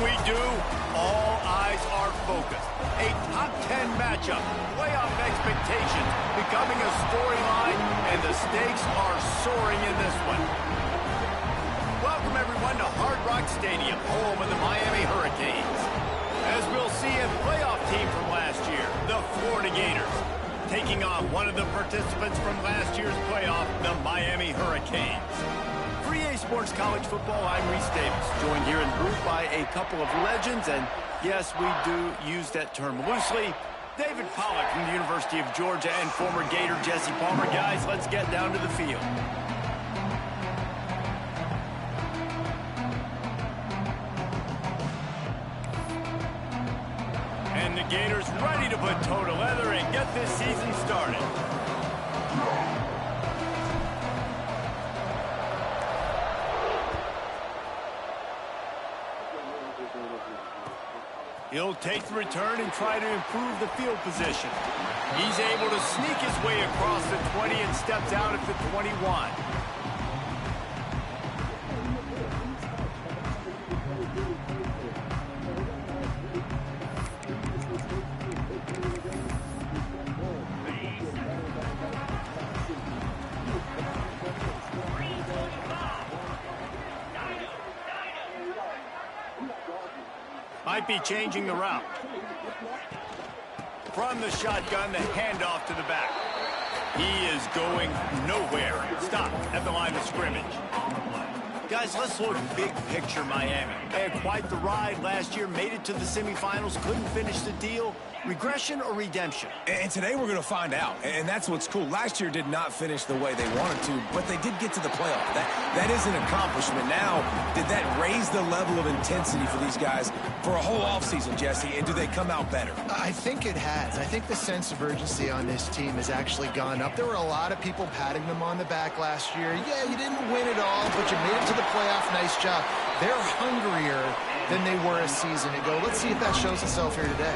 we do, all eyes are focused. A top 10 matchup, playoff expectations becoming a storyline, and the stakes are soaring in this one. Welcome, everyone, to Hard Rock Stadium, home of the Miami Hurricanes. As we'll see, a playoff team from last year, the Florida Gators, taking on one of the participants from last year's playoff, the Miami Hurricanes. For EA Sports College Football, I'm Reese Davis, joined here in the booth by a couple of legends, and yes, we do use that term loosely. David Pollack from the University of Georgia and former Gator Jesse Palmer. Guys, let's get down to the field. And the Gators ready to put toe to leather and get this season started. He'll take the return and try to improve the field position. He's able to sneak his way across the 20 and steps out at the 21. Might be changing the route. From the shotgun, the handoff to the back. He is going nowhere. Stop at the line of scrimmage. Guys, let's look big picture Miami. They had quite the ride last year, made it to the semifinals, couldn't finish the deal. Regression or redemption? And today we're going to find out, and that's what's cool. Last year did not finish the way they wanted to, but they did get to the playoff. That is an accomplishment. Now, did that raise the level of intensity for these guys for a whole offseason, Jesse, and do they come out better? I think it has. I think the sense of urgency on this team has actually gone up. There were a lot of people patting them on the back last year. Yeah, you didn't win it all, but you made it to the playoff. Nice job. They're hungrier than they were a season ago. Let's see if that shows itself here today.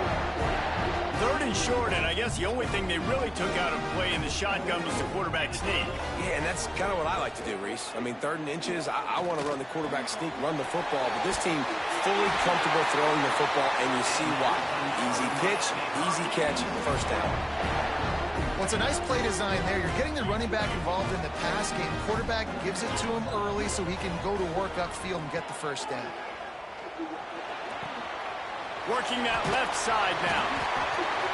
Third and short, and I guess the only thing they really took out of play in the shotgun was the quarterback sneak. Yeah, and that's kind of what I like to do, Reese. I mean, 3rd and inches, I want to run the quarterback sneak, run the football, but this team fully comfortable throwing the football, and you see why. Easy pitch, easy catch, first down. Well, it's a nice play design there. You're getting the running back involved in the pass game. Quarterback gives it to him early so he can go to work upfield and get the first down. Working that left side now.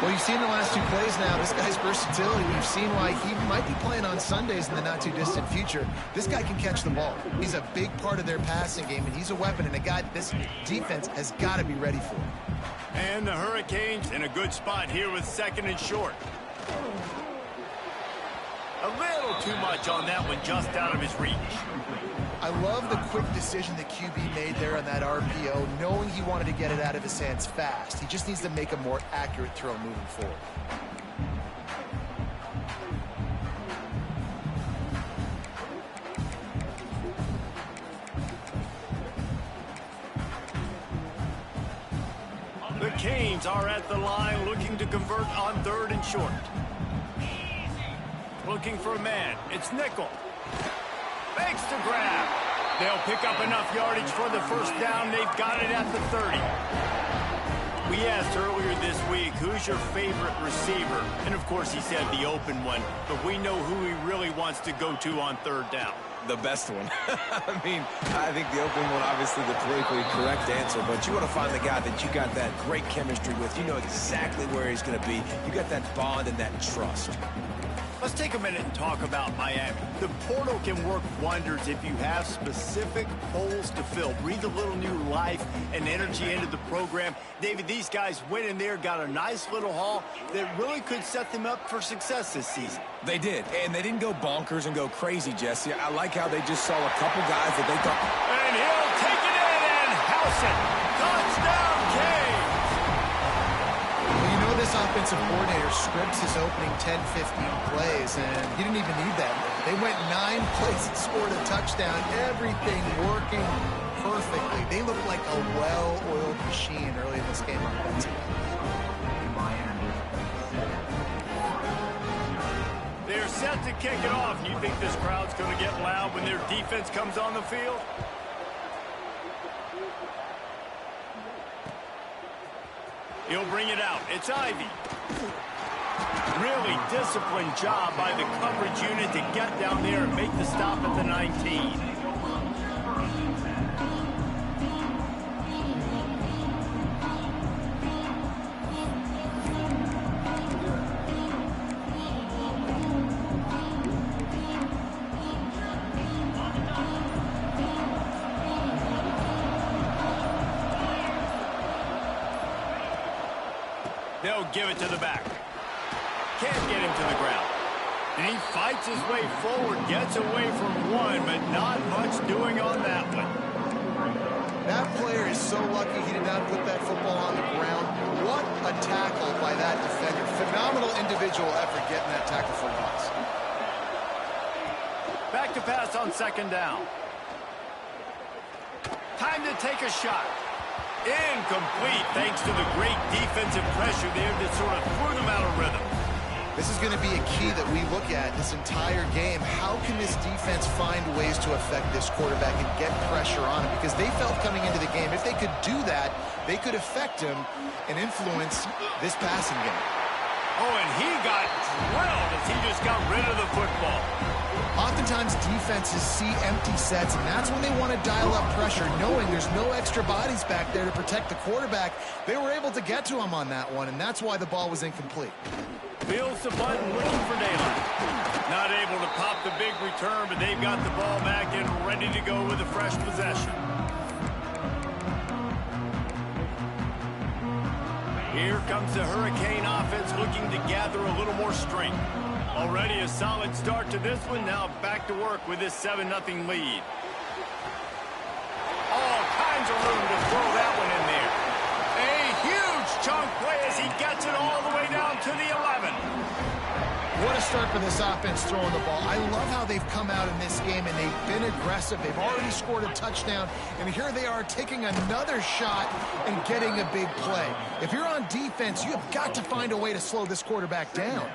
Well, you've seen the last 2 plays now. This guy's versatility. You've seen why he might be playing on Sundays in the not-too-distant future. This guy can catch the ball. He's a big part of their passing game, and he's a weapon and a guy that this defense has got to be ready for. And the Hurricanes in a good spot here with 2nd and short. A little too much on that one, just out of his reach. I love the quick decision the QB made there on that RPO, knowing he wanted to get it out of his hands fast. He just needs to make a more accurate throw moving forward. The Canes are at the line looking to convert on 3rd and short. Looking for a man. It's Nickel. Makes the grab. They'll pick up enough yardage for the first down. They've got it at the 30. We asked earlier this week, who's your favorite receiver? And, of course, he said the open one. But we know who he really wants to go to on 3rd down. The best one. I mean, I think the open one, obviously the politically correct answer, but you want to find the guy that you got that great chemistry with. You know exactly where he's going to be. You got that bond and that trust. Let's take a minute and talk about Miami. The portal can work wonders if you have specific holes to fill. Breathe a little new life and energy into the program. David, these guys went in there, got a nice little haul that really could set them up for success this season. They did, and they didn't go bonkers and go crazy, Jesse. I like how they just saw a couple guys that they thought... And he'll take it in and house it. Touchdown, Canes! This offensive coordinator scripts his opening 10-15 plays, and he didn't even need that. They went 9 plays and scored a touchdown. Everything working perfectly. They looked like a well-oiled machine early in this game offensively. They're set to kick it off. You think this crowd's going to get loud when their defense comes on the field? He'll bring it out. It's Ivy. Really disciplined job by the coverage unit to get down there and make the stop at the 19. They'll give it to the back. Can't get him to the ground. And he fights his way forward, gets away from one, but not much doing on that one. That player is so lucky he did not put that football on the ground. What a tackle by that defender. Phenomenal individual effort getting that tackle for loss. Back to pass on second down. Time to take a shot. Incomplete thanks to the great defensive pressure there that sort of threw them out of rhythm. This is going to be a key that we look at this entire game. How can this defense find ways to affect this quarterback and get pressure on him? Because they felt coming into the game, if they could do that, they could affect him and influence this passing game. Oh, and he got drilled as he just got rid of the football. Oftentimes defenses see empty sets, and that's when they want to dial up pressure, knowing there's no extra bodies back there to protect the quarterback. They were able to get to him on that one, and that's why the ball was incomplete. Feels the button, looking for daylight. Not able to pop the big return, but they've got the ball back and ready to go with a fresh possession. Here comes the Hurricane offense looking to gather a little more strength. Already a solid start to this one. Now back to work with this 7-0 lead. All kinds of room to throw that one in there. A huge chunk play as he gets it all the way down to the 11. What a start for this offense throwing the ball. I love how they've come out in this game, and they've been aggressive. They've already scored a touchdown, and here they are taking another shot and getting a big play. If you're on defense, you have got to find a way to slow this quarterback down.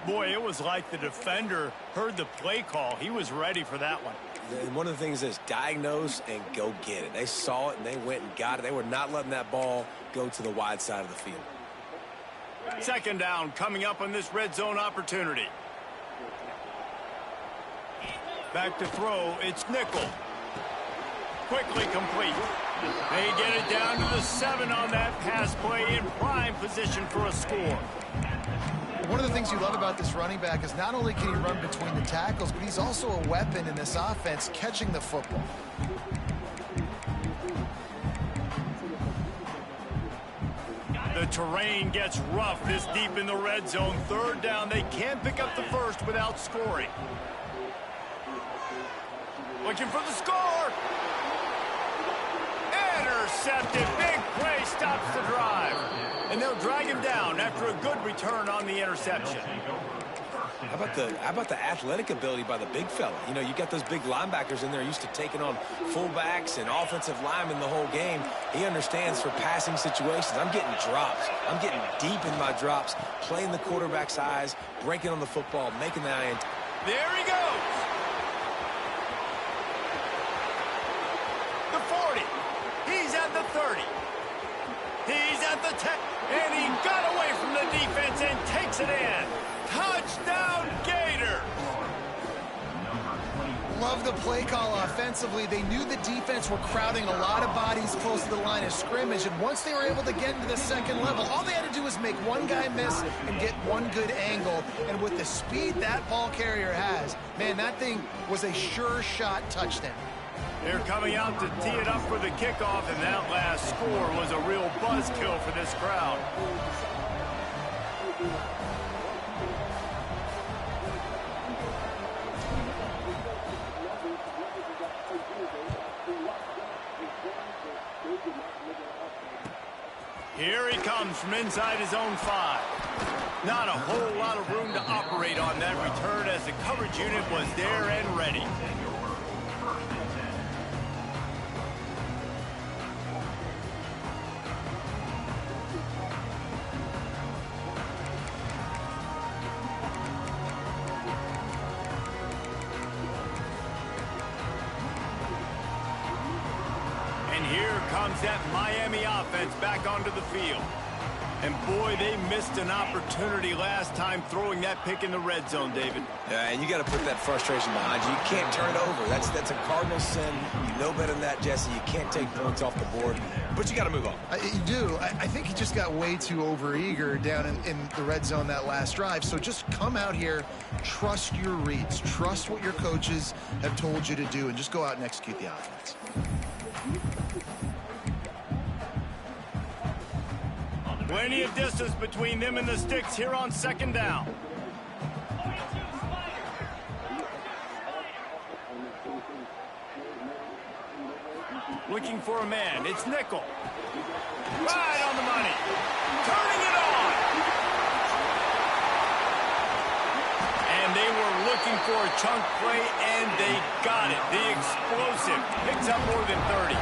Boy, it was like the defender heard the play call. He was ready for that one. And one of the things is diagnose and go get it. They saw it and they went and got it. They were not letting that ball go to the wide side of the field. Second down coming up on this red zone opportunity. Back to throw. It's Nickel. Quickly complete. They get it down to the 7 on that pass play in prime position for a score. One of the things you love about this running back is not only can he run between the tackles, but he's also a weapon in this offense, catching the football. The terrain gets rough this deep in the red zone. Third down, they can't pick up the first without scoring. Looking for the score. Intercepted. Big play stops the drive. And they'll drag him down after a good return on the interception. How about the athletic ability by the big fella? You know, you got those big linebackers in there used to taking on fullbacks and offensive linemen the whole game. He understands for passing situations. I'm getting drops. I'm getting deep in my drops, playing the quarterback's eyes, breaking on the football, making the INT. There he goes. The 40. He's at the 30. He's at the 10. And he got away from the defense and takes it in. Touchdown, Gator! Love the play call offensively. They knew the defense were crowding a lot of bodies close to the line of scrimmage, and once they were able to get into the second level, all they had to do was make one guy miss and get one good angle. And with the speed that ball carrier has, man, that thing was a sure shot touchdown. They're coming out to tee it up for the kickoff, and that last score was a real buzzkill for this crowd. Here he comes from inside his own 5. Not a whole lot of room to operate on that return as the coverage unit was there and ready. And here comes that Miami offense back onto the field. And boy, they missed an opportunity last time throwing that pick in the red zone, David. Yeah, and you got to put that frustration behind you. You can't turn it over. That's a cardinal sin. You know better than that, Jesse. You can't take points off the board, but you got to move on. You do. I think he just got way too overeager down in the red zone that last drive. So just come out here, trust your reads, trust what your coaches have told you to do, and just go out and execute the offense. Plenty of distance between them and the sticks here on second down. Looking for a man. It's nickel. Right on the money. Turning it on. And they were looking for a chunk play, and they got it. The explosive picks up more than 30.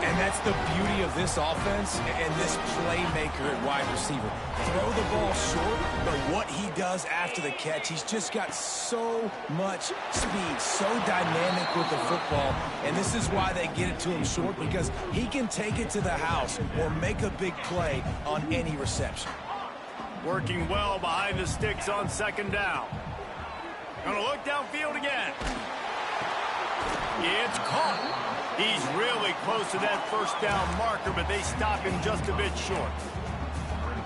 And that's the beauty of this offense and this playmaker at wide receiver. Throw the ball short, but what he does after the catch, he's just got so much speed, so dynamic with the football. And this is why they get it to him short, because he can take it to the house or make a big play on any reception. Working well behind the sticks on second down. Gonna look downfield again. It's caught. He's really close to that first down marker, but they stop him just a bit short.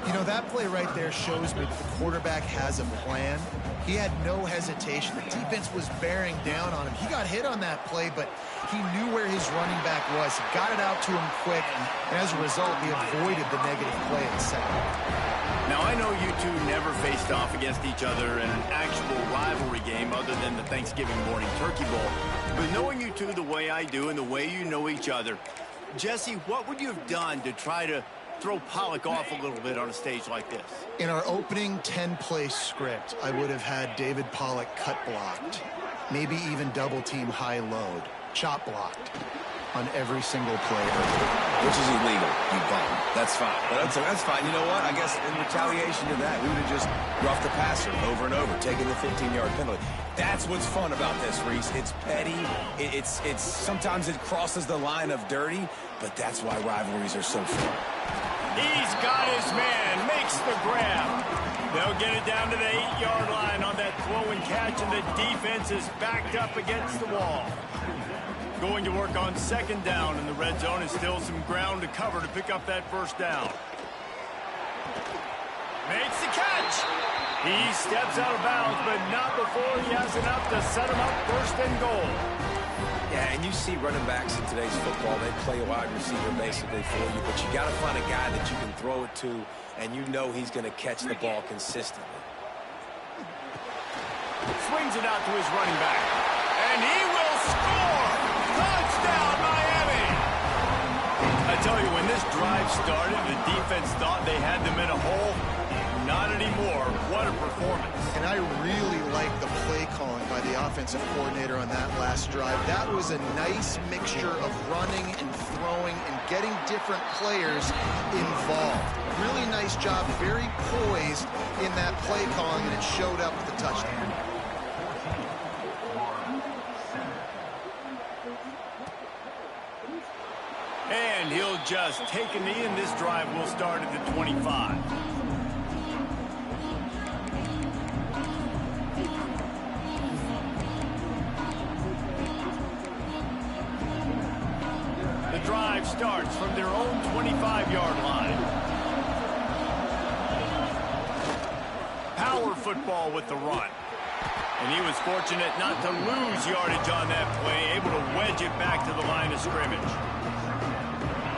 You know, that play right there shows me that the quarterback has a plan. He had no hesitation. The defense was bearing down on him. He got hit on that play, but he knew where his running back was. He got it out to him quick, and as a result, he avoided the negative play in the second. Now, I know you two never faced off against each other in an actual rivalry game other than the Thanksgiving morning turkey bowl. But knowing you two the way I do and the way you know each other, Jesse, what would you have done to try to throw Pollock off a little bit on a stage like this? In our opening 10-play script, I would have had David Pollock cut blocked, maybe even double-team high load, chop blocked on every single play. Which is illegal, you bum. That's fine. But that's fine. You know what? I guess in retaliation to that, we would have just roughed the passer over and over, taking the 15-yard penalty. That's what's fun about this, Reese. It's petty. It's sometimes it crosses the line of dirty, but that's why rivalries are so fun. He's got his man, makes the grab. They'll get it down to the 8-yard line on that throw and catch, and the defense is backed up against the wall. Going to work on second down in the red zone, and still some ground to cover to pick up that first down. Makes the catch. He steps out of bounds, but not before he has enough to set him up first and goal. Yeah, and you see running backs in today's football, they play a wide receiver basically for you, but you got to find a guy that you can throw it to, and you know he's going to catch the ball consistently. Swings it out to his running back, and he will score! Touchdown, Miami! I tell you, when this drive started, the defense thought they had them in a hole. Not anymore. What a performance. And I really like the play calling by the offensive coordinator on that last drive. That was a nice mixture of running and throwing and getting different players involved. Really nice job, very poised in that play calling, and it showed up with the touchdown. And he'll just take a knee, and this drive will start at the 25. The drive starts from their own 25-yard line. Power football with the run. And he was fortunate not to lose yardage on that play, able to wedge it back to the line of scrimmage.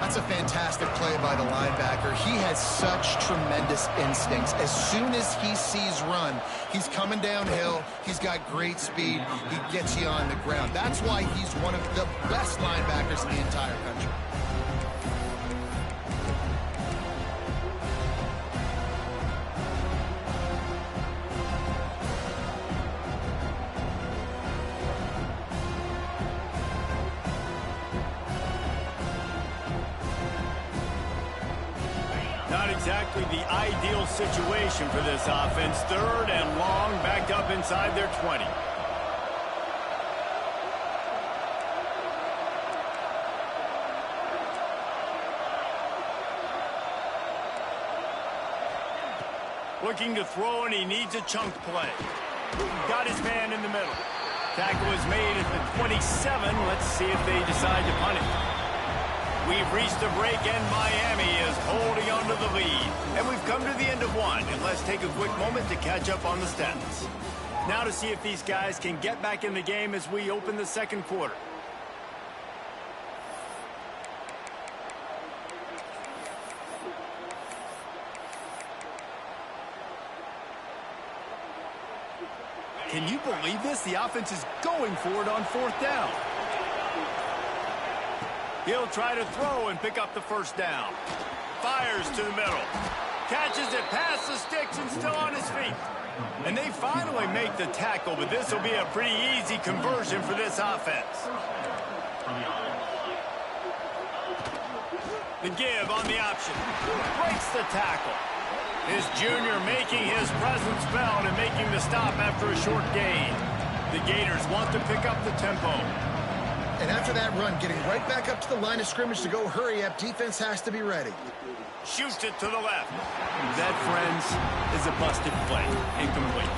That's a fantastic play by the linebacker. He has such tremendous instincts. As soon as he sees run, he's coming downhill. He's got great speed. He gets you on the ground. That's why he's one of the best linebackers in the entire country. Not exactly the ideal situation for this offense. Third and long, backed up inside their 20. Looking to throw, and he needs a chunk play. Got his man in the middle. Tackle is made at the 27. Let's see if they decide to punt it. We've reached a break, and Miami is holding on to the lead. And we've come to the end of one. And let's take a quick moment to catch up on the stats. Now to see if these guys can get back in the game as we open the second quarter. Can you believe this? The offense is going for it on fourth down. He'll try to throw and pick up the first down. Fires to the middle. Catches it past the sticks and still on his feet. And they finally make the tackle, but this will be a pretty easy conversion for this offense. The give on the option. Breaks the tackle. His junior making his presence felt and making the stop after a short gain. The Gators want to pick up the tempo. And after that run, getting right back up to the line of scrimmage to go hurry up, defense has to be ready. Shoots it to the left. That, friends, is a busted play. Incomplete.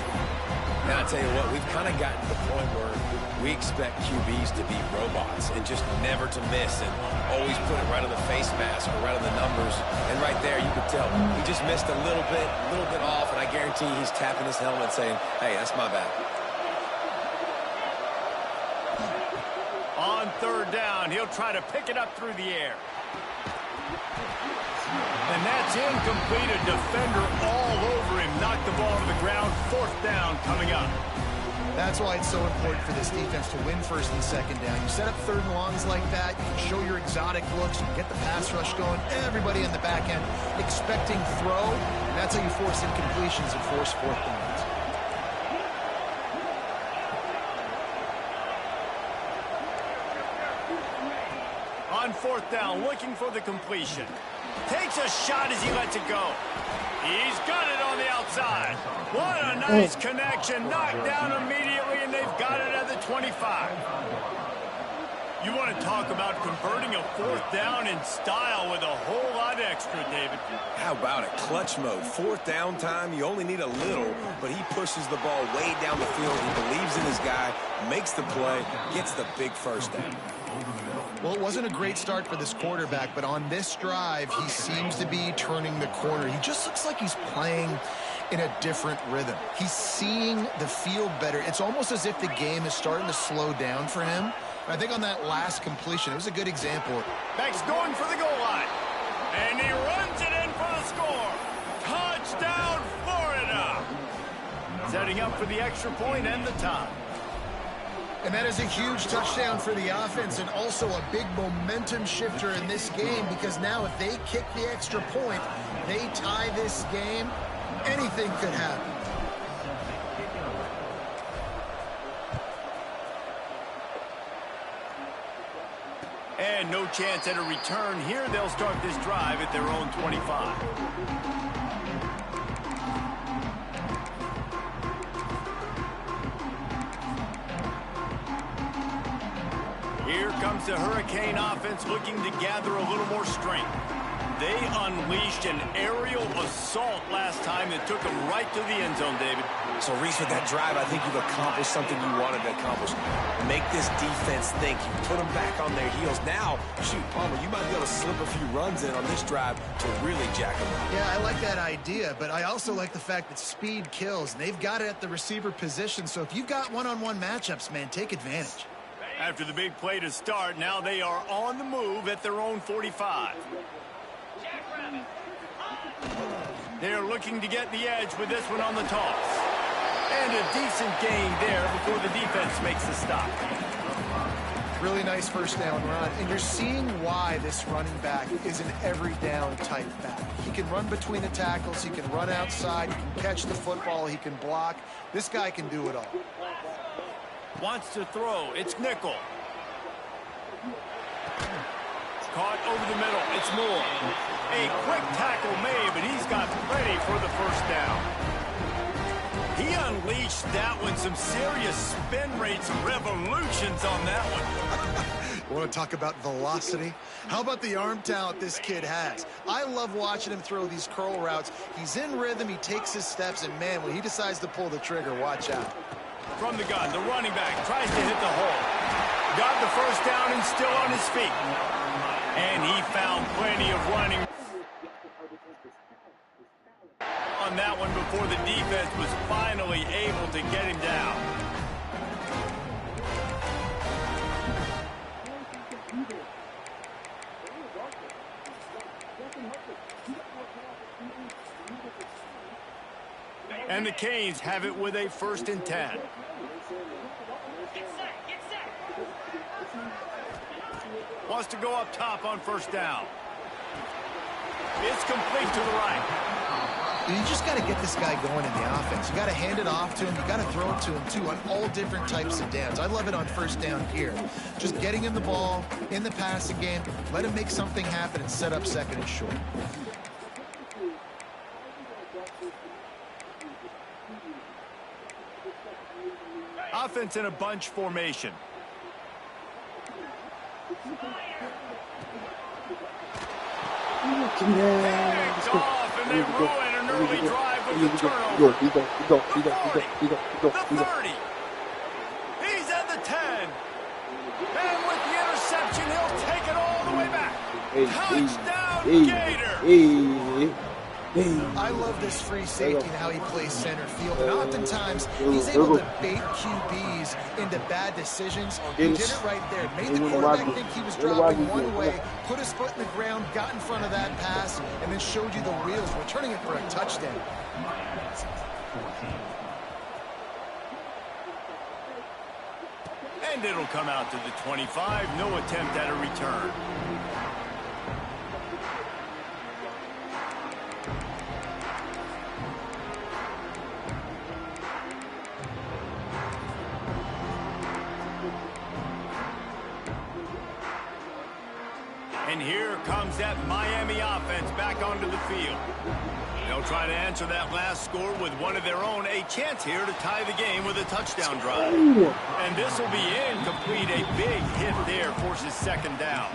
Now, I'll tell you what, we've kind of gotten to the point where we expect QBs to be robots and just never to miss and always put it right on the face mask or right on the numbers. And right there, you could tell he just missed a little bit off, and I guarantee he's tapping his helmet saying, hey, that's my bad. On third down, he'll try to pick it up through the air. And that's incomplete. A defender all over him. Knocked the ball to the ground. Fourth down coming up. That's why it's so important for this defense to win first and second down. You set up third and longs like that, you can show your exotic looks, you can get the pass rush going, everybody in the back end expecting throw, and that's how you force incompletions and force fourth downs. On fourth down, looking for the completion. Takes a shot as he lets it go. He's got it on the outside. What a nice connection. Knocked down immediately, and they've got it at the 25. You want to talk about converting a fourth down in style with a whole lot extra, David. How about it? Clutch mode. Fourth down time, you only need a little, but he pushes the ball way down the field. He believes in his guy, makes the play, gets the big first down. Well, it wasn't a great start for this quarterback, but on this drive, he seems to be turning the corner. He just looks like he's playing in a different rhythm. He's seeing the field better. It's almost as if the game is starting to slow down for him. I think on that last completion, it was a good example. Beck's going for the goal line. And he runs it in for the score. Touchdown, Florida. Setting up for the extra point and the tie. And that is a huge touchdown for the offense and also a big momentum shifter in this game, because now if they kick the extra point, they tie this game, anything could happen. And no chance at a return here. They'll start this drive at their own 25. Here comes the Hurricane offense looking to gather a little more strength. They unleashed an aerial assault last time that took them right to the end zone, David. So, Reese, with that drive, I think you've accomplished something you wanted to accomplish. Make this defense think. You put them back on their heels. Now, shoot, Palmer, you might be able to slip a few runs in on this drive to really jack them up. Yeah, I like that idea, but I also like the fact that speed kills, and they've got it at the receiver position. So if you've got one-on-one matchups, man, take advantage. After the big play to start, now they are on the move at their own 45. They're looking to get the edge with this one on the toss. And a decent gain there before the defense makes the stop. Really nice first down run. And you're seeing why this running back is an every down type back. He can run between the tackles. He can run outside. He can catch the football. He can block. This guy can do it all. Wants to throw. It's nickel. Caught over the middle. It's Moore. A quick tackle made, but he's got ready for the first down. He unleashed that one. Some serious spin rates and revolutions on that one. Want to talk about velocity? How about the arm talent this kid has? I love watching him throw these curl routes. He's in rhythm, he takes his steps, and man, when he decides to pull the trigger, watch out. From the gun, the running back tries to hit the hole. Got the first down and still on his feet. And he found plenty of running on that one before the defense was finally able to get him down. And the Canes have it with a 1st and 10. Wants to go up top on 1st down. It's complete to the right. You just got to get this guy going in the offense. You got to hand it off to him. You got to throw it to him, too, on all different types of downs. I love it on 1st down here. Just getting him the ball in the passing game. Let him make something happen and set up 2nd and short. Offense in a bunch formation. Picked off, and they ruin an early drive with the turnover. The 30. He's at the 10. And with the interception, he'll take it all the way back. Touchdown, Gator. I love this free safety and how he plays center field. And oftentimes, he's able to bait QBs into bad decisions. He did it right there. Made the quarterback think he was dropping one way, put his foot in the ground, got in front of that pass, and then showed you the wheels, returning it for a touchdown. And it'll come out to the 25. No attempt at a return. And here comes that Miami offense back onto the field. They'll try to answer that last score with one of their own. A chance here to tie the game with a touchdown drive. And this will be incomplete. A big hit there forces 2nd down.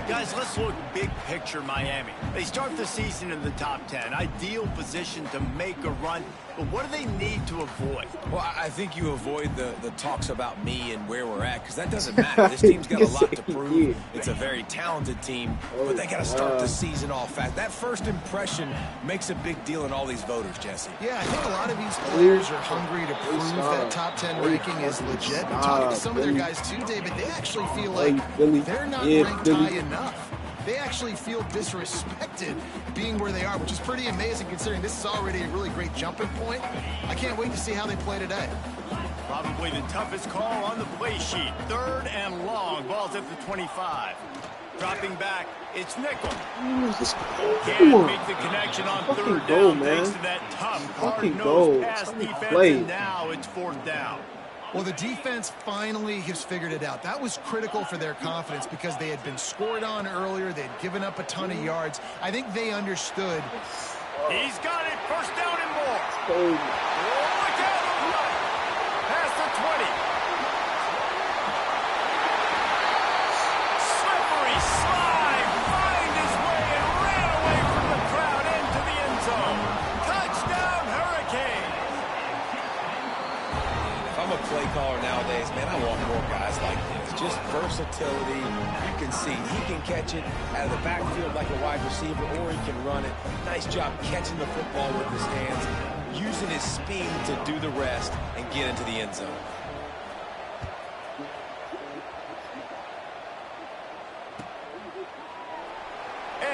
Guys, let's look big picture Miami. They start the season in the top 10. Ideal position to make a run. But what do they need to avoid? Well, I think you avoid the talks about me and where we're at, because that doesn't matter. This team's got a lot to prove. It's a very talented team, but they got to start the season off fast. That first impression makes a big deal in all these voters, Jesse. Yeah, I think a lot of these players are hungry to prove that top 10 ranking is legit. I'm talking to some of their guys too, David. They actually feel like they're not ranked high enough. They actually feel disrespected being where they are, which is pretty amazing considering this is already a really great jumping point. I can't wait to see how they play today. Probably the toughest call on the play sheet. 3rd and long. Ball's at the 25. Dropping back, it's nickel. Can't make the connection on 3rd down thanks to that tough, hard-nosed pass defense, and now it's 4th down. Well, the defense finally has figured it out. That was critical for their confidence because they had been scored on earlier. They'd given up a ton of yards. I think they understood. He's got it. 1st down and more. Oh, look out. Past the 20. Slippery slide. Find his way and ran away from the crowd into the end zone. Touchdown, Hurricane. I'm a play caller nowadays, man. I want more guys like this. Just versatility. You can see he can catch it out of the backfield like a wide receiver, or he can run it. Nice job catching the football with his hands, using his speed to do the rest and get into the end zone.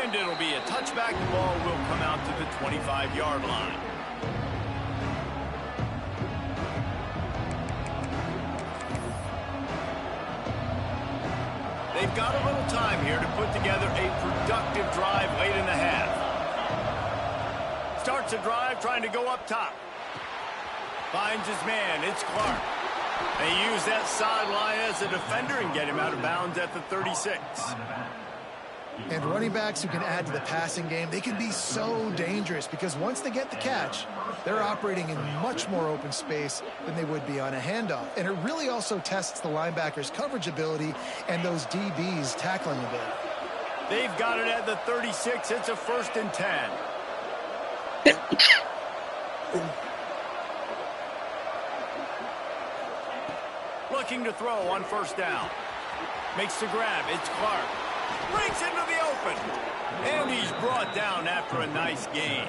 And it'll be a touchback. The ball will come out to the 25-yard line. They've got a little time here to put together a productive drive late in the half. Starts a drive trying to go up top. Finds his man. It's Clark. They use that sideline as a defender and get him out of bounds at the 36. And running backs who can add to the passing game, they can be so dangerous because once they get the catch, they're operating in much more open space than they would be on a handoff. And it really also tests the linebacker's coverage ability and those DBs' tackling ability. They've got it at the 36. It's a 1st and 10. Looking to throw on 1st down. Makes the grab. It's Clark. Breaks into the open. And he's brought down after a nice gain.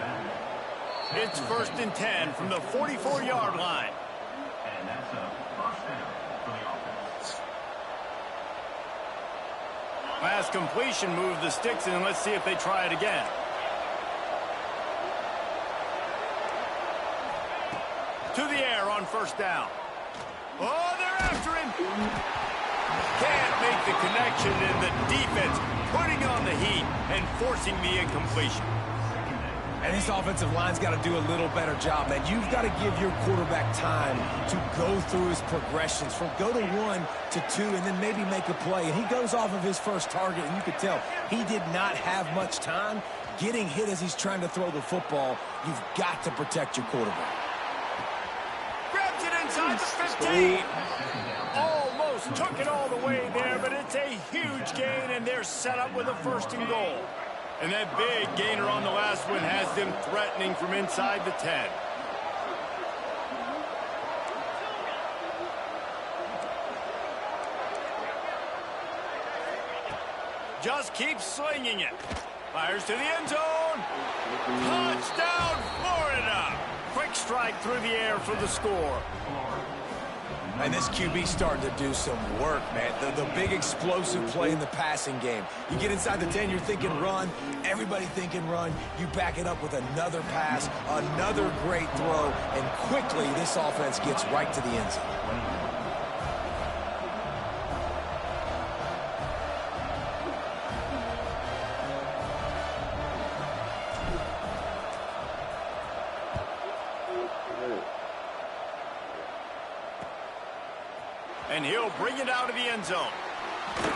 It's 1st and 10 from the 44-yard line. And that's a 1st down for the offense. Pass completion, move the sticks in. Let's see if they try it again. To the air on 1st down. Oh, they're after him. Can't make the connection, and the defense putting on the heat and forcing the incompletion. And this offensive line's got to do a little better job, man. You've got to give your quarterback time to go through his progressions from go to 1 to 2 and then maybe make a play. And he goes off of his first target, and you could tell he did not have much time getting hit as he's trying to throw the football. You've got to protect your quarterback. Grabs it inside the 15. Almost took it all the way there, but it's a huge gain, and they're set up with a 1st and goal. And that big gainer on the last one has them threatening from inside the 10. Just keeps slinging it. Fires to the end zone. Touchdown, Florida. Quick strike through the air for the score. And this QB's starting to do some work, man. The big explosive play in the passing game. You get inside the 10, you're thinking run. Everybody thinking run. You back it up with another pass, another great throw, and quickly this offense gets right to the end zone. And he'll bring it out of the end zone.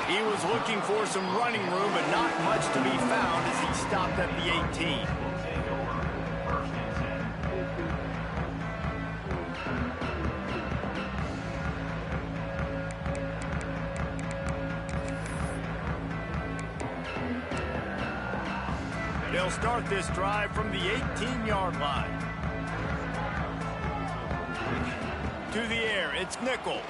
He was looking for some running room, but not much to be found as he stopped at the 18. They'll start this drive from the 18-yard line. To the air, it's Nickel.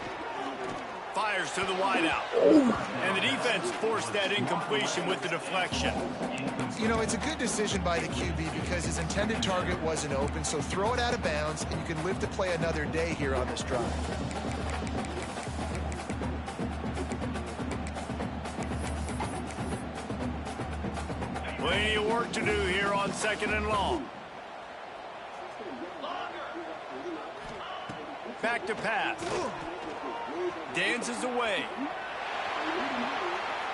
Fires to the wideout. And the defense forced that incompletion with the deflection. You know, it's a good decision by the QB because his intended target wasn't open, so throw it out of bounds, and you can live to play another day here on this drive. Plenty of work to do here on 2nd and long. Back to pass. Dances away.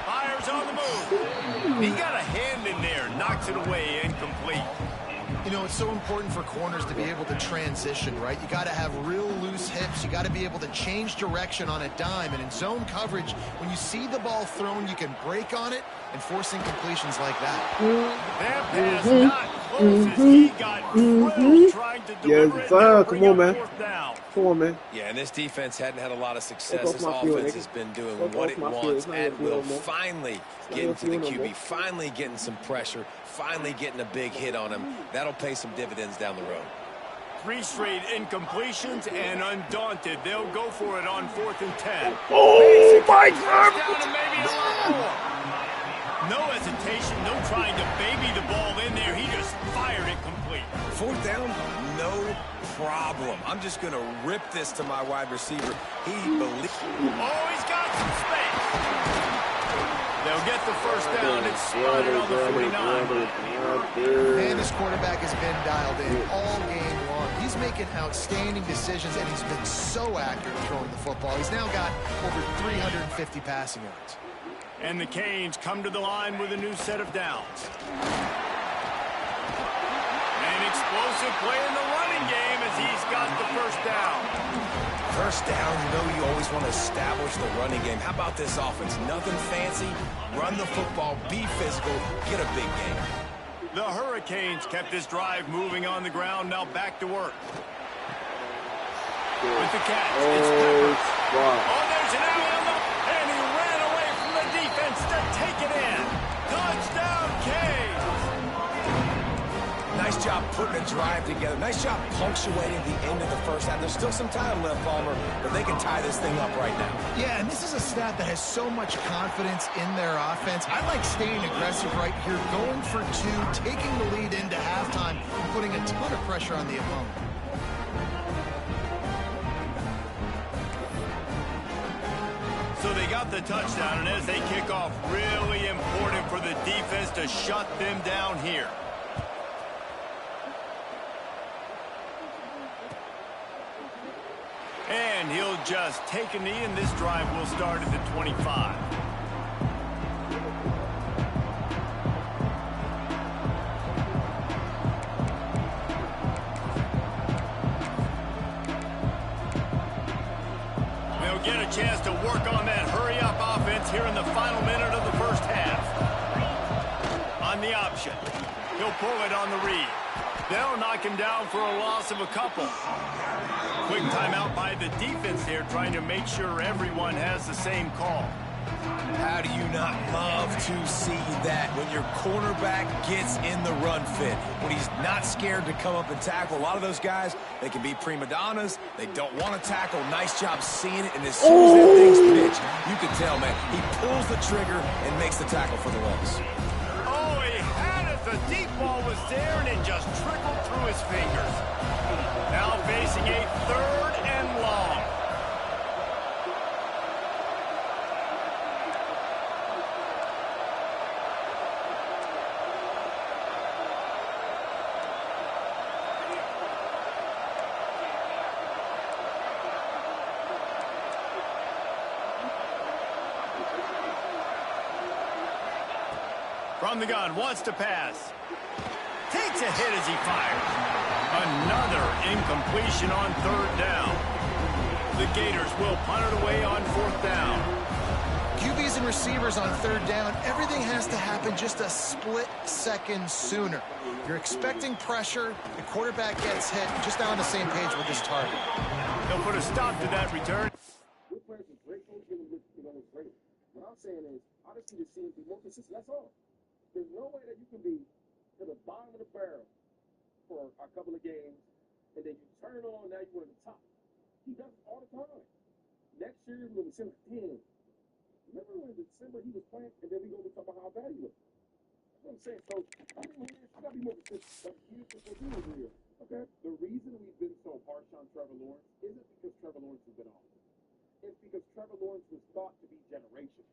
Fires on the move. He got a hand in there. Knocks it away. Incomplete. You know, it's so important for corners to be able to transition, right? You got to have real loose hips. You got to be able to change direction on a dime. And in zone coverage, when you see the ball thrown, you can break on it and force incompletions like that. That pass not close as he got drilled trying to deliver it and bring up 4th down. Come on, man. Yeah, and this defense hadn't had a lot of success. This offense has been doing what it wants at will. Finally getting to the QB, finally getting some pressure, finally getting a big hit on him. That'll pay some dividends down the road. 3 straight incompletions, and undaunted, they'll go for it on 4th and 10. Oh, my Down God. and maybe a lot more. No hesitation, no trying to baby the ball in there. He just fired it complete. 4th down, no problem. I'm just going to rip this to my wide receiver. He believes. Oh, he's got some space. They'll get the 1st down. It's spotted on the 49. Man, this quarterback has been dialed in all game long. He's making outstanding decisions, and he's been so accurate throwing the football. He's now got over 350 passing yards. And the Canes come to the line with a new set of downs. And explosive play in the running game as he's got the first down. First down, you know you always want to establish the running game. How about this offense? Nothing fancy. Run the football, be physical, get a big game. The Hurricanes kept this drive moving on the ground. Now back to work. With the catch, it's Pepper. Oh, there's an alley-oop, and he ran away from the defense to take it in. Touchdown, Canes. Nice job putting a drive together. Nice job punctuating the end of the first half. There's still some time left, Palmer, but they can tie this thing up right now. Yeah, and this is a staff that has so much confidence in their offense. I like staying aggressive right here, going for two, taking the lead into halftime, and putting a ton of pressure on the opponent. So they got the touchdown, and as they kick off, really important for the defense to shut them down here. And he'll just take a knee, and this drive will start at the 25. They'll get a chance to work on that hurry-up offense here in the final minute of the first half. On the option, he'll pull it on the read. They'll knock him down for a loss of a couple. Quick timeout by the defense here, trying to make sure everyone has the same call. How do you not love to see that when your cornerback gets in the run fit? When he's not scared to come up and tackle. A lot of those guys, they can be prima donnas. They don't want to tackle. Nice job seeing it. And as soon as that thing's pitched, you can tell, man, he pulls the trigger and makes the tackle for the loss. Oh, he had it. The deep ball was there, and it just trickled through his fingers. Now facing a 3rd and long. From the gun, wants to pass. Takes a hit as he fires. Another incompletion on 3rd down. The Gators will punt it away on 4th down. QBs and receivers on 3rd down, everything has to happen just a split second sooner. You're expecting pressure, the quarterback gets hit, just not on the same page with his target. They'll put a stop to that return. Good players with great coach, with great. What I'm saying is, I just need to see him be more consistent. That's all. There's no way that you can be to the bottom of the barrel for a couple of games, and then you turn it on, now you're at the top. He does it all the time. Next year, we're going to say, damn, remember when in December he was playing, and then we go to talk about how bad he was? That's what I'm saying. So, I think you got to be more consistent. Here's what we're doing here, okay? The reason we've been so harsh on Trevor Lawrence isn't because Trevor Lawrence has been awesome. It's because Trevor Lawrence was thought to be generational.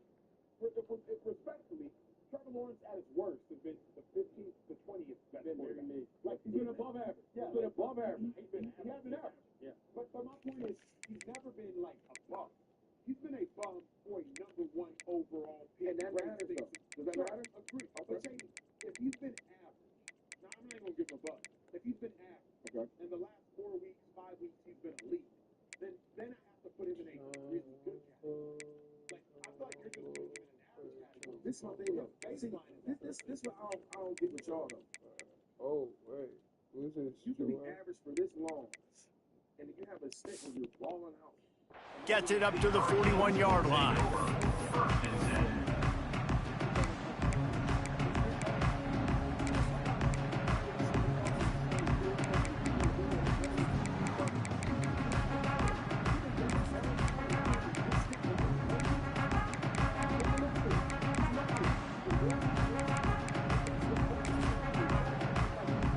Respectfully, Trevor Lawrence at his worst has been the 15th to 20th best quarterback. Like, he's been above average. Yeah, he's been above average. He has been average. Yeah. But my point is, he's never been, like, a bum. He's been a bum for a #1 overall pick. And that matters, though. Does that matter? Agree. Okay. But say, if he's been average, now I'm not even going to give him a buzz. If he's been average, okay, and the last 4 weeks, 5 weeks, he's been elite, then I have to put him in a really good category. Like, I thought you're just putting him in an average category. This is my thing, though. This is what I don't get with y'all, though. Oh, wait. Who's this? You can be average for this long, and then you have a stint where you're balling out. Gets it up to the 41-yard line.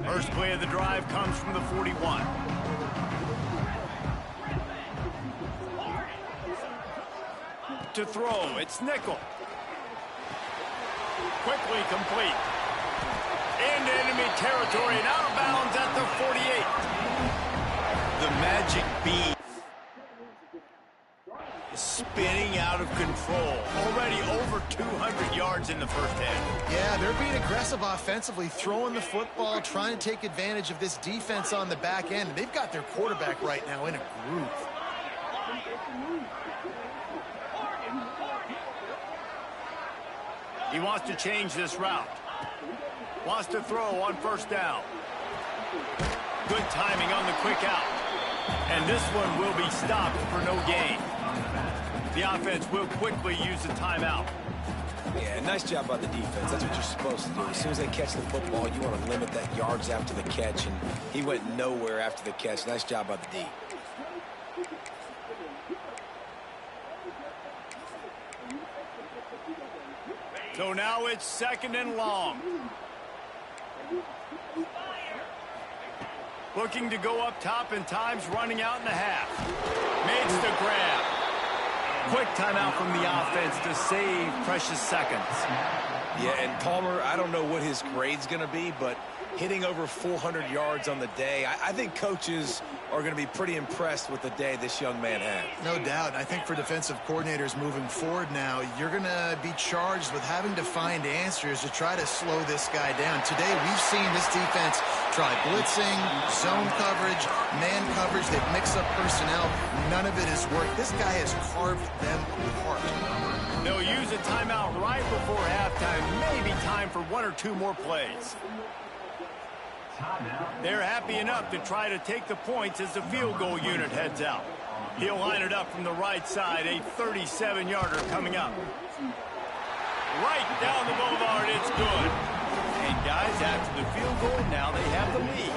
First play of the drive comes from the 41. To throw, it's nickel. Quickly complete. Into enemy territory and out of bounds at the 48. The magic bead. Spinning out of control. Already over 200 yards in the first half. Yeah, they're being aggressive offensively, throwing the football, trying to take advantage of this defense on the back end. They've got their quarterback right now in a groove. He wants to change this route. Wants to throw on first down. Good timing on the quick out. And this one will be stopped for no gain. The offense will quickly use the timeout. Yeah, nice job by the defense. That's what you're supposed to do. As soon as they catch the football, you want to limit that yards after the catch, and he went nowhere after the catch. Nice job by the D. So now it's 2nd and long. Looking to go up top, and time's running out in the half. Makes the grab. Quick timeout from the offense to save precious seconds. Yeah, and Palmer, I don't know what his grade's going to be, but hitting over 400 yards on the day, I think coaches are going to be pretty impressed with the day this young man had. No doubt. I think for defensive coordinators moving forward now, you're going to be charged with having to find answers to try to slow this guy down. Today, we've seen this defense try blitzing, zone coverage, man coverage. They've mixed up personnel. None of it has worked. This guy has carved them apart. They'll use a timeout right before halftime. Maybe time for 1 or 2 more plays. They're happy enough to try to take the points as the field goal unit heads out. He'll line it up from the right side, a 37-yarder coming up. Right down the boulevard, it's good. And guys, after the field goal, now they have the lead.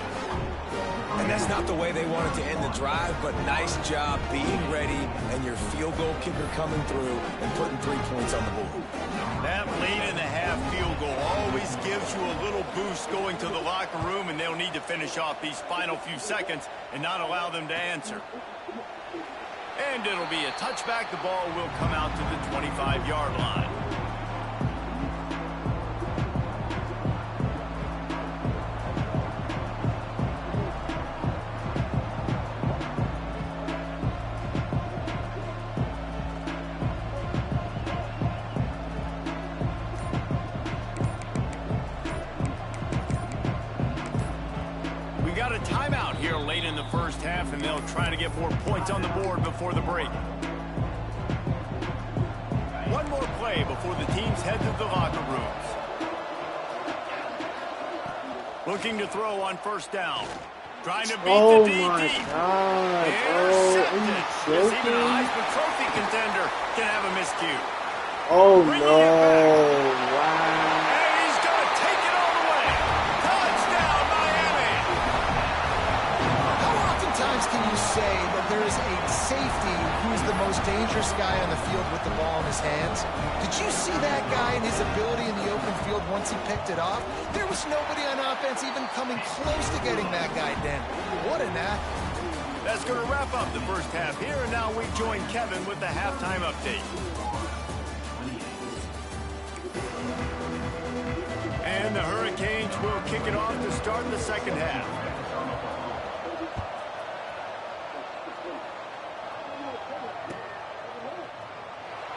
And that's not the way they wanted to end the drive, but nice job being ready and your field goal kicker coming through and putting 3 points on the board. That lead in the half field goal always gives you a little boost going to the locker room, and they'll need to finish off these final few seconds and not allow them to answer. And it'll be a touchback. The ball will come out to the 25-yard line. Got a timeout here late in the first half, and they'll try to get more points on the board before the break. One more play before the teams head to the locker rooms. Looking to throw on first down. Trying to beat the DD. Oh my God. Intercepted. Oh, Even a Heisman Trophy contender can have a miscue. Oh Bringing no. it back. Wow. And he's going to take it all the way. Touchdown, Miami. How oftentimes can you say that there is a safety who's the most dangerous guy on the field with the ball in his hands? Did you see that guy and his ability in the open field once he picked it off? There was nobody on offense even coming close to getting that guy down. What an athlete. That's going to wrap up the first half here, and now we join Kevin with the halftime update. And the Hurricanes will kick it off to start the second half.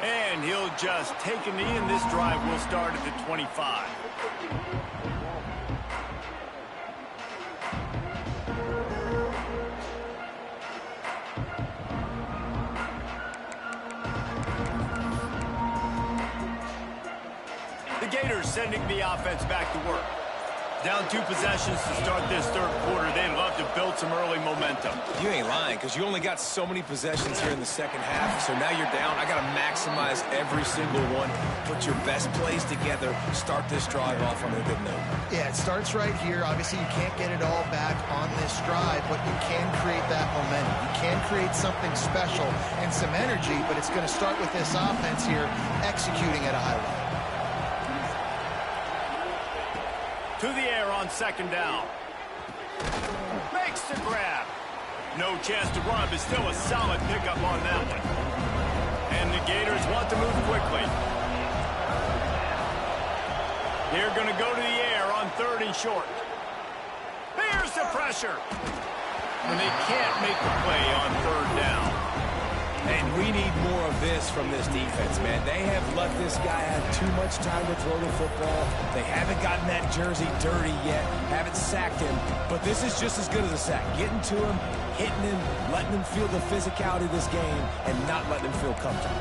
And he'll just take a knee, and this drive will start at the 25. The Gators sending the offense back to work. Down 2 possessions to start this third quarter. They'd love to build some early momentum. You ain't lying, because you only got so many possessions here in the second half, so now you're down. I got to maximize every single one, put your best plays together, start this drive off on a good note. Yeah, it starts right here. Obviously, you can't get it all back on this drive, but you can create that momentum. You can create something special and some energy, but it's going to start with this offense here executing at a high level. To the air on second down. Makes the grab. No chance to run, but still a solid pickup on that one. And the Gators want to move quickly. They're going to go to the air on 3rd and short. There's the pressure. And they can't make the play on 3rd down. And we need more of this from this defense, man. They have let this guy have too much time to throw the football. They haven't gotten that jersey dirty yet, haven't sacked him, but this is just as good as a sack. Getting to him, hitting him, letting him feel the physicality of this game, and not letting him feel comfortable.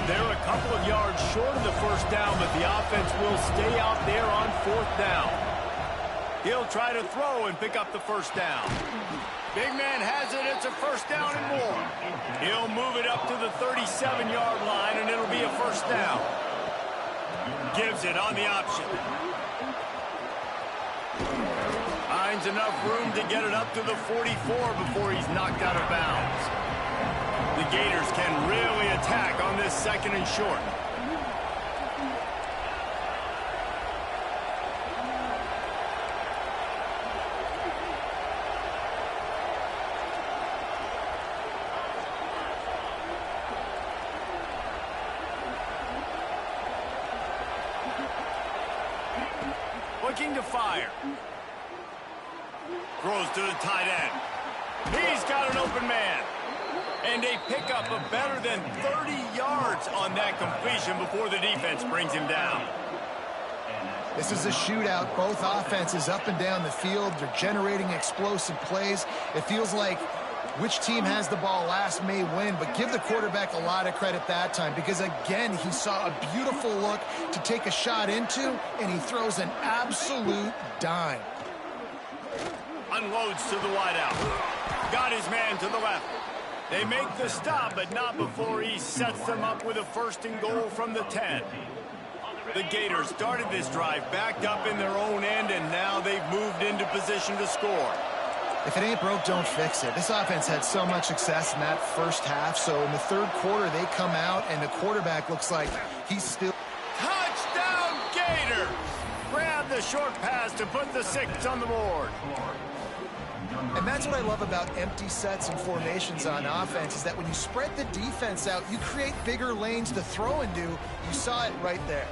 They're a couple of yards short of the first down, but the offense will stay out there on fourth down. He'll try to throw and pick up the first down. Big man has it. It's a first down and more. He'll move it up to the 37-yard line, and it'll be a first down. Gives it on the option. Finds enough room to get it up to the 44 before he's knocked out of bounds. The Gators can really attack on this second and short. Looking to fire. Throws to the tight end. He's got an open man. And a pickup of better than 30 yards on that completion before the defense brings him down. This is a shootout. Both offenses up and down the field. They're generating explosive plays. It feels like which team has the ball last may win, but give the quarterback a lot of credit that time because, again, he saw a beautiful look to take a shot into, and he throws an absolute dime. Unloads to the wideout. Got his man to the left. They make the stop, but not before he sets them up with a first and goal from the 10. The Gators started this drive backed up in their own end, and now they've moved into position to score. If it ain't broke, don't fix it. This offense had so much success in that first half, so in the third quarter they come out, and the quarterback looks like he's still... Touchdown, Gators! Grab the short pass to put the 6 on the board. And that's what I love about empty sets and formations on offense, is that when you spread the defense out, you create bigger lanes to throw into. You saw it right there.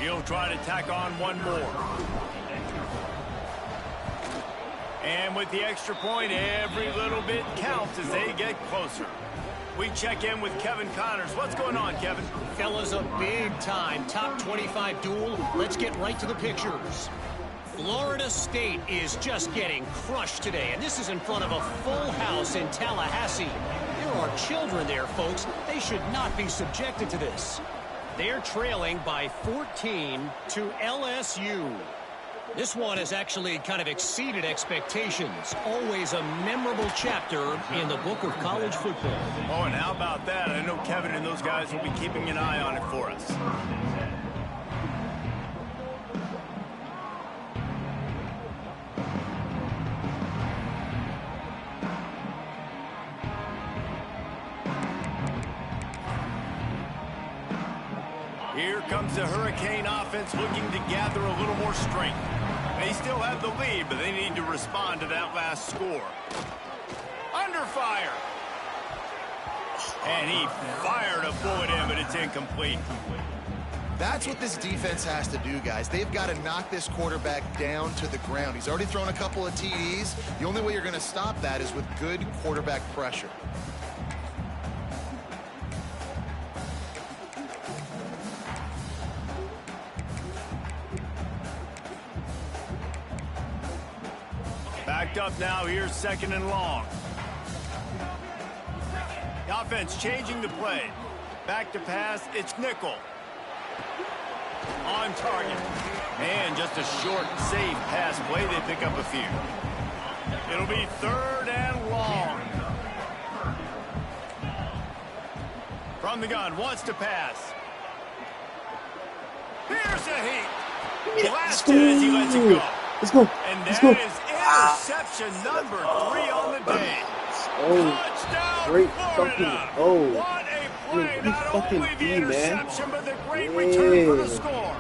He'll try to tack on one more. And with the extra point, every little bit counts as they get closer. We check in with Kevin Connors. What's going on, Kevin? Fellas, a big-time top 25 duel. Let's get right to the pictures. Florida State is just getting crushed today, and this is in front of a full house in Tallahassee. There are children there, folks. They should not be subjected to this. They're trailing by 14 to LSU. This one has actually kind of exceeded expectations. Always a memorable chapter in the book of college football. Oh, and how about that? I know Kevin and those guys will be keeping an eye on it for us. Here comes the Hurricane offense looking to gather a little more strength. They still have the lead, but they need to respond to that last score. Under fire. And he fired a bullet in, but it's incomplete. That's what this defense has to do, guys. They've got to knock this quarterback down to the ground. He's already thrown a couple of TDs. The only way you're going to stop that is with good quarterback pressure. Backed up now, here's second and long. The offense changing the play. Back to pass, it's nickel. On target. And just a short, safe pass play, they pick up a few. It'll be third and long. From the gun, wants to pass. Here's the heat. Blasted as he lets it go. Let's go. And Let's that go. is interception number 3 on the day. Oh, Touchdown, great Florida. fucking. Oh, What a play. good Not fucking only the D, man. interception, but the great return for the score.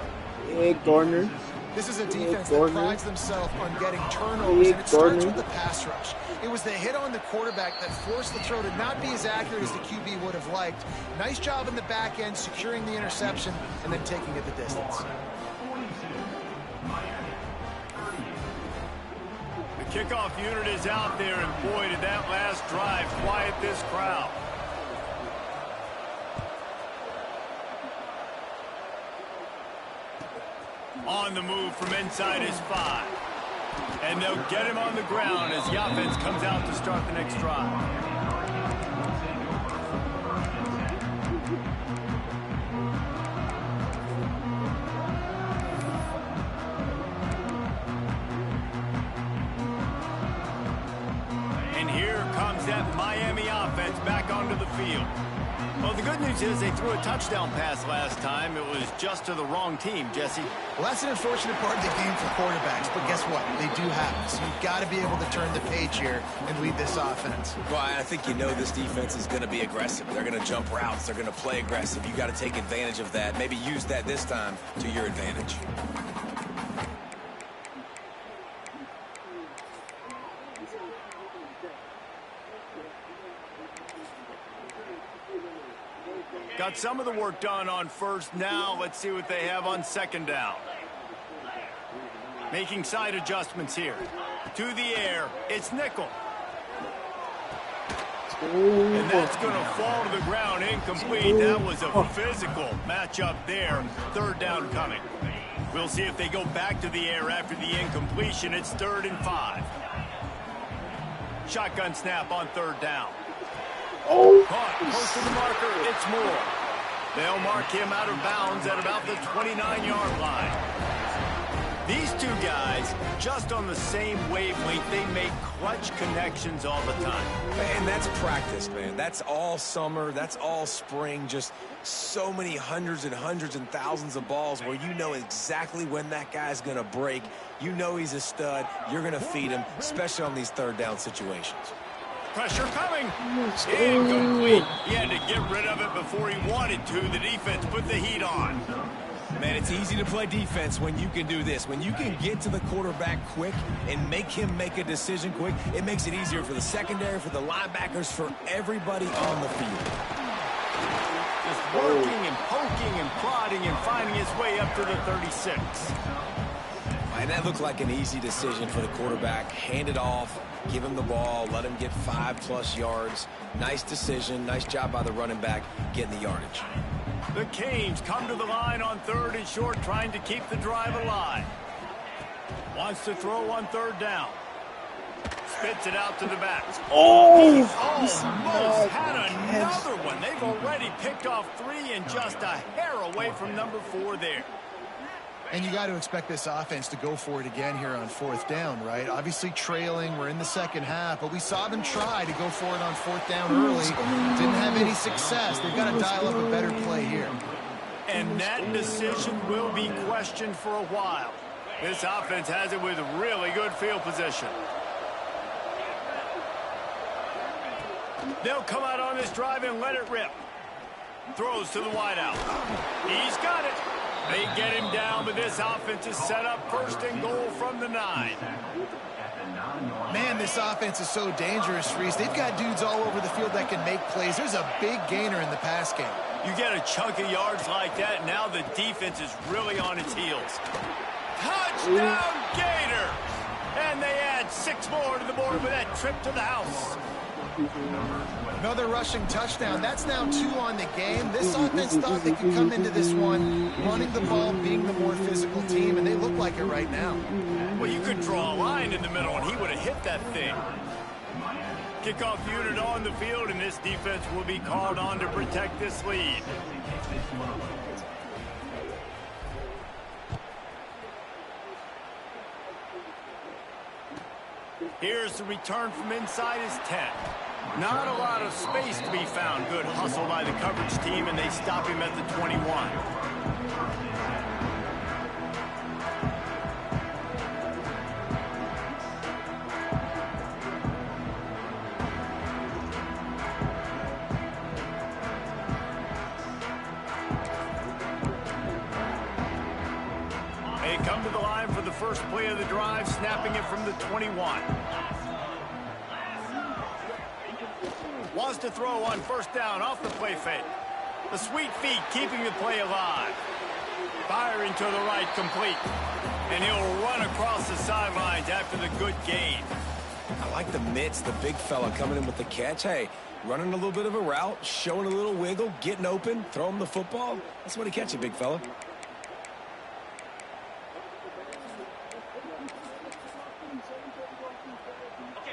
Hey, Gardner. This is a defense that Gardner. prides themselves on getting turnovers, Hey, and it starts Gardner. with the pass rush. It was the hit on the quarterback that forced the throw to not be as accurate as the QB would have liked. Nice job in the back end, securing the interception, and then taking it the distance. The Kickoff unit is out there, and boy, did that last drive quiet this crowd. On the move from inside his 5. And they'll get him on the ground as the offense comes out to start the next drive. And here comes that Miami offense back onto the field. Well, the good news is they threw a touchdown pass last time. It was just to the wrong team, Jesse. Well, that's an unfortunate part of the game for quarterbacks, but guess what? They do have this. You've got to be able to turn the page here and lead this offense. Well, I think you know this defense is going to be aggressive. They're going to jump routes. They're going to play aggressive. You got to take advantage of that. Maybe use that this time to your advantage. Got some of the work done on first. Now let's see what they have on second down. Making side adjustments here. To the air, it's nickel. And that's going to fall to the ground incomplete. That was a physical matchup there. Third down coming. We'll see if they go back to the air after the incompletion. It's 3rd and 5. Shotgun snap on third down. Caught close to the marker. It's Moore. They'll mark him out of bounds at about the 29-yard line. These two guys, just on the same wavelength, they make clutch connections all the time. And that's practice, man. That's all summer. That's all spring. Just so many hundreds and thousands of balls where you know exactly when that guy's going to break. You know he's a stud. You're going to feed him, especially on these third down situations. Pressure coming. Incomplete. He had to get rid of it before he wanted to. The defense put the heat on. Man, it's easy to play defense when you can do this. When you can get to the quarterback quick and make him make a decision quick, it makes it easier for the secondary, for the linebackers, for everybody on the field. Just working and poking and prodding and finding his way up to the 36. And that looked like an easy decision for the quarterback. Hand it off, give him the ball, let him get 5+ yards. Nice decision. Nice job by the running back getting the yardage. The Canes come to the line on 3rd and short, trying to keep the drive alive. Wants to throw on 3rd down. Spits it out to the back. He almost had another one. They've already picked off 3 and just a hair away from number 4 there. And you got to expect this offense to go for it again here on 4th down, right? Obviously trailing, we're in the second half, but we saw them try to go for it on 4th down early. Didn't have any success. They've got to dial up a better play here. And that decision will be questioned for a while. This offense has it with really good field position. They'll come out on this drive and let it rip. Throws to the wideout. He's got it. They get him down, but this offense is set up 1st and goal from the 9. Man, this offense is so dangerous, Reese. They've got dudes all over the field that can make plays. There's a big gainer in the pass game. You get a chunk of yards like that, now the defense is really on its heels. Touchdown, Gator! And they add 6 more to the board with that trip to the house. Another rushing touchdown. That's now 2 on the game. This offense thought they could come into this one running the ball, being the more physical team, and they look like it right now. Well, you could draw a line in the middle, and he would have hit that thing. Kickoff unit on the field, and this defense will be called on to protect this lead. Here's the return from inside his 10. Not a lot of space to be found. Good hustle by the coverage team, and they stop him at the 21. They come to the line for the first play of the drive, snapping it from the 21. Wants to throw on 1st down off the play fake. The sweet feet keeping the play alive. Firing to the right, complete. And he'll run across the sidelines after the good gain. I like the mitts, the big fella coming in with the catch. Hey, running a little bit of a route, showing a little wiggle, getting open, throw him the football. That's what he catch it, big fella.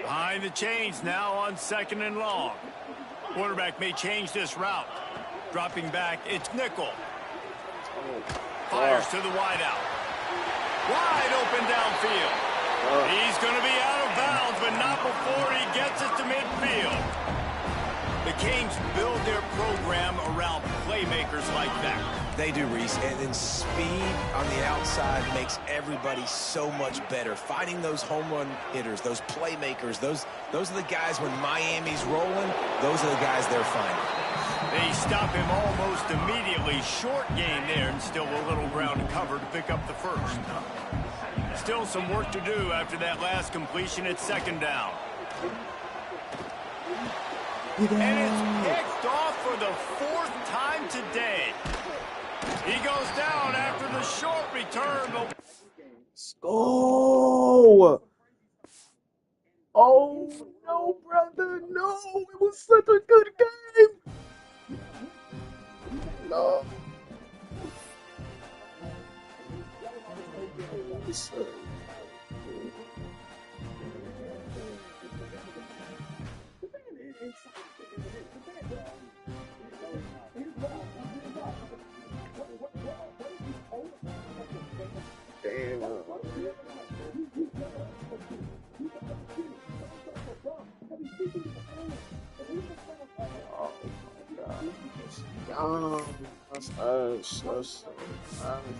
Behind the chains now on 2nd and long. Quarterback may change this route. Dropping back, it's nickel. Fires to the wideout. Wide open downfield. He's going to be out of bounds, but not before he gets it to midfield. The Canes build their program around playmakers like that. They do, Reese, and then speed on the outside makes everybody so much better. Finding those home run hitters, those playmakers, those are the guys when Miami's rolling, those are the guys they're finding. They stop him almost immediately. Short gain there, and still a little ground to cover to pick up the first. Still some work to do after that last completion at 2nd down. And it's picked off for the 4th time today. He goes down after the short return. Let's go. Oh, no, brother. No. It was such a good game. No.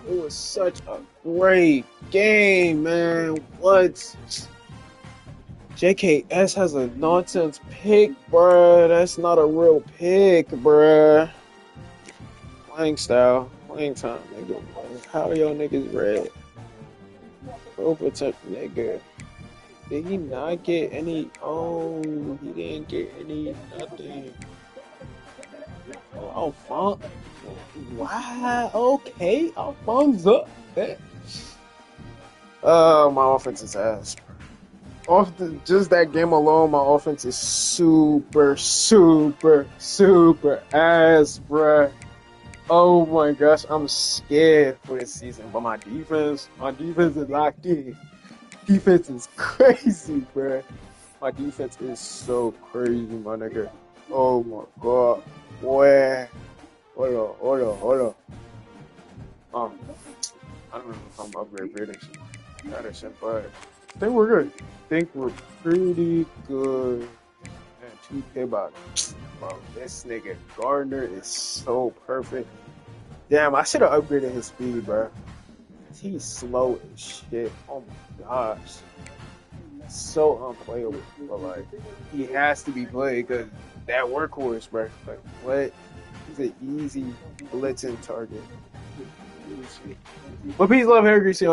It was such a great game, man. What? JKS has a nonsense pick, bruh. That's not a real pick, bruh. Playing style. Playing time, nigga. How y'all niggas red? Overtime, nigga. Did he not get any? Oh, he didn't get any nothing. Oh, Alphonse. Wow. Okay, Alphonse. My offense is ass. Just that game alone, my offense is super ass, bruh. Oh my gosh, I'm scared for this season. But my defense is locked in. Defense is crazy, bruh. My defense is so crazy, my nigga. Oh my god. Boy. Hold up. I don't know if I'm upgrading Patterson, but I think we're good. I think we're pretty good. Man, 2K about bro, this nigga Gardner is so perfect. Damn, I should have upgraded his speed, bro. He's slow as shit. Oh my gosh. So unplayable. But like, he has to be played because that workhorse, bro. Like, what? He's an easy blitzing target. But peace, love, hair greasy on